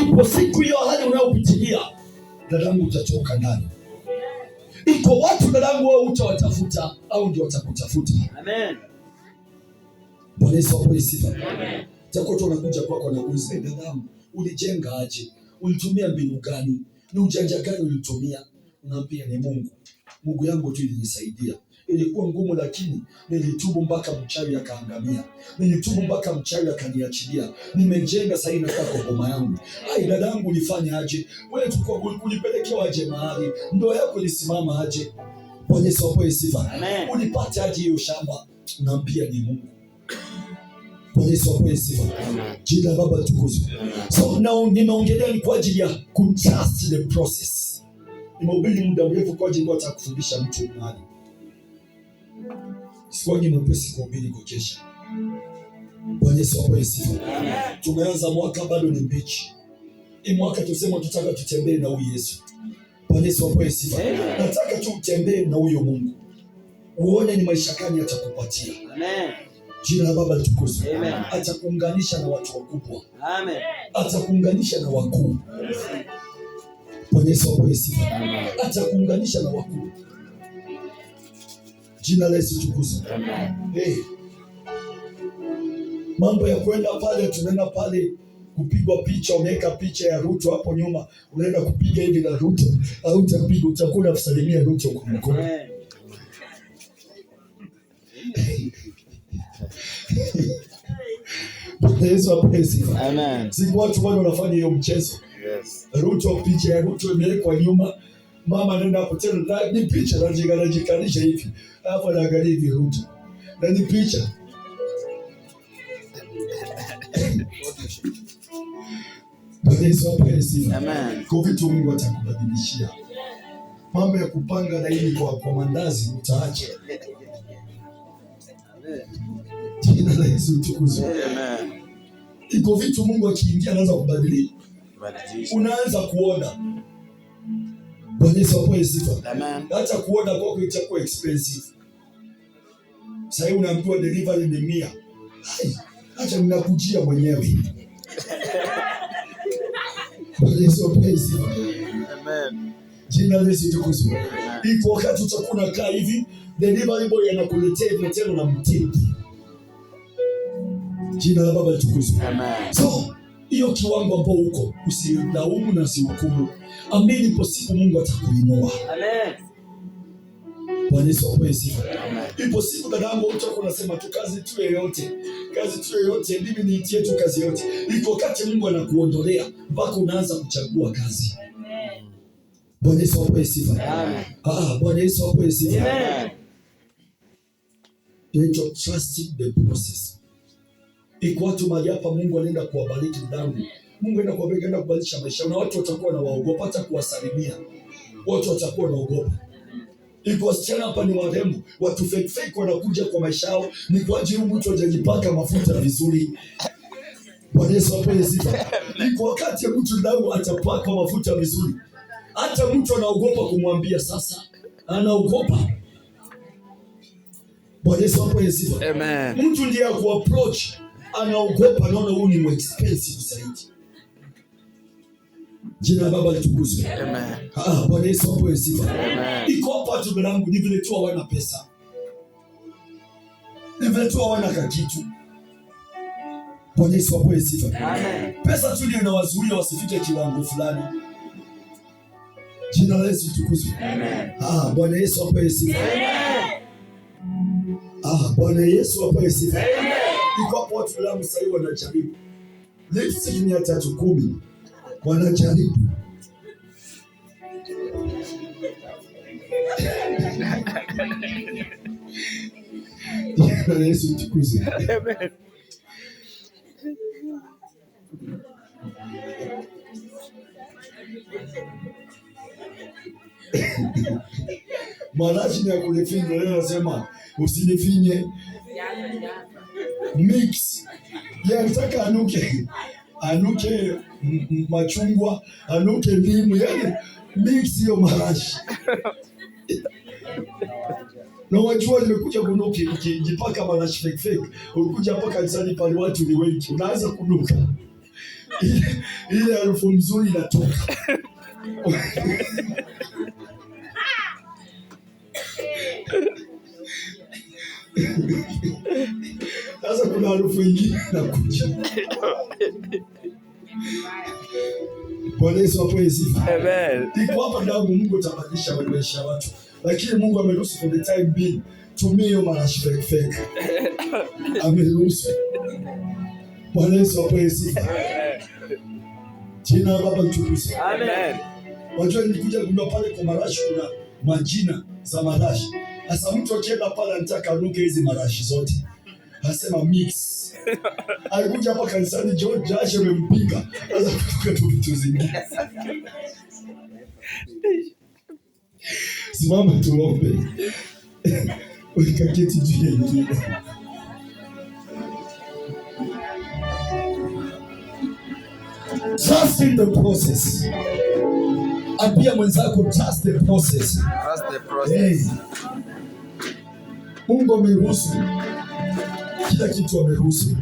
Ipo siku hiyo hali unayopitia dadangu utachoka ndani. Iko watu dadangu wao utawatafuta au ndio watakutafuta. Amen. Bwana Yesu apewe sifa. Amen. Takoto unakuja kwako na kuuliza dadangu, ulijenga aje? Ulitumia mbinu gani? Ni ujanja gani ulitumia? Unaambia ni Mungu. Mungu yangu tu ilinisaidia. Ilikuwa ngumu lakini nilitubu mpaka mchawi akaangamia. Nilitubu mpaka mchawi akaniachilia. Nimejenga sasa hivi nataka ngoma yangu. Ai dadangu ulifanya aje? Wewe tukua ulipelekewa aje mahali? Ndoa yako ilisimama aje? Bwana Yesu apewe sifa. Amen. Ulipata aje hiyo shamba? Unaambia ni Mungu. Bwana Yesu apewe sifa. Jina la Baba litukuzwe. So now ninaongelea ni kwa ajili ya trust the process. Nimehubiri muda mrefu kwa ajili ya kufundisha mtu mahali. Sikuangi mwepesi kuhubiri kuchesha. Bwana Yesu apewe sifa. Tumeanza mwaka bado ni mbichi. Hii mwaka tusema tutaka tutembee na huyu Yesu. Bwana Yesu apewe sifa. Nataka tu utembee na huyo Mungu. Uone ni maisha gani atakupatia. Amen. Jina la Baba litukuzwe. Amen. Atakuunganisha na watu wakubwa. Amen. Atakuunganisha na wakuu. Bwana Yesu apewe sifa. Atakuunganisha na wakuu. Jina la Yesu litukuzwe. Amen. Hey. Mambo ya kwenda pale tunaenda pale kupigwa picha, umeweka picha ya Ruto hapo nyuma, unaenda kupiga hivi na Ruto, au utapiga utakuwa kusalimia Ruto kwa mkono. Amen. Yesu apewe sifa. Amen. Siku watu bado wanafanya hiyo mchezo. Yes. Ruto, picha ya Ruto imewekwa nyuma. Mama anaenda hapo tena ni picha anajikanisha hivi. Hapo anaangalia hivi Ruto. Na ni picha. Yesu apewe sifa. Amen. Kwa vitu Mungu atakubadilishia. Mambo ya kupanga na hili kwa mandazi utaacha. Jina la Yesu litukuzwe. Amen. Iko vitu Mungu akiingia anaanza kubadilisha. Unaanza kuona. Bwana Yesu apewe sifa. Amen. Hata kuona kwako itakuwa expensive. Sasa unaambiwa delivery ni 100. Acha ninakujia mwenyewe. Bwana Yesu apewe sifa. Amen. Jina la Yesu litukuzwe. Iko wakati utakuwa unakaa hivi, delivery boy anakuletea hivi tena na mtindi. Jina la Baba litukuzwe. Amen. So, hiyo kiwango ambao uko, usilaumu na usihukumu. Amini ipo siku Mungu atakuinua. Amen. Bwana Yesu apewe sifa. Amen. Ipo siku dadangu utakuwa unasema tu kazi tu yoyote. Kazi tu yoyote, mimi niitie tu kazi yote. Iko wakati Mungu anakuondolea mpaka unaanza kuchagua kazi. Amen. Bwana Yesu apewe sifa. Amen. Bwana Yesu apewe sifa. Amen. You trust the process. Iko watu mahali hapa Mungu anaenda kuwabariki dadangu. Mungu anaenda kuwabariki, anaenda kubadilisha maisha. Na watu watakuwa na waogopa hata kuwasalimia. Watu watakuwa naogopa. Iko wasichana hapa ni warembo, watu fake wanakuja kwa maisha yao, ni kwa ajili mtu hajajipaka mafuta vizuri. Bwana Yesu apewe sifa. Iko wakati mtu ndio atapaka mafuta vizuri. Hata mtu anaogopa kumwambia sasa. Anaogopa. Bwana Yesu apewe sifa. Amen. Mtu ndiye akuapproach, anaogopa, naona huyu ni expensive zaidi. Jina la Baba litukuzwe. Amen. Bwana Yesu apewe sifa. Amen. Iko hapa tu mwanangu, ni vile tu hawana pesa. Ni vile tu hawana kitu. Bwana Yesu apewe sifa. Amen. Pesa tu ndio inawazuia wasifike kiwango fulani. Jina la Yesu litukuzwe. Amen. Bwana Yesu apewe sifa. Amen. Bwana Yesu apewe sifa. Amen. Iko hapo watu wangu sasa hivi wanajaribu. Lipstick 310. Wanajaribu. Bwana Yesu litukuzwe. Amen. Marashi ya kulifinya leo nasema usinifinye. Mix. Nataka anuke machungwa, anuke ndimu, yani mix hiyo marashi. Na wajua nimekuja kunuka ukijipaka marashi fake. Ulikuja hapa kanisani pale watu ni wengi. Unaanza kunuka. ile harufu nzuri inatoka. Sasa kuna harufu nyingine inakuja. Bwana Yesu apewe sifa. Amen. Iko hapa ndangu, Mungu atabadilisha maisha ya watu. Lakini Mungu ameruhusu for the time being tumie hiyo marashi fake. Ameruhusu. Bwana Yesu apewe sifa. Jina la Baba litukuzwe. Amen. Wajua nilikuja kugundua pale kwa marashi kuna majina za marashi. Sasa mtu akienda pale anataka anuke hizi marashi zote. Anasema mix. Alikuja hapa kanisani George Ashe amempiga. Sasa kutoka tu vitu zingine. Simama tuombe. Weka kiti juu ya ingine. Trust in the process. Ambia mwenzako trust the process. Trust the process. Hey. Mungu ameruhusu kila kitu, ameruhusu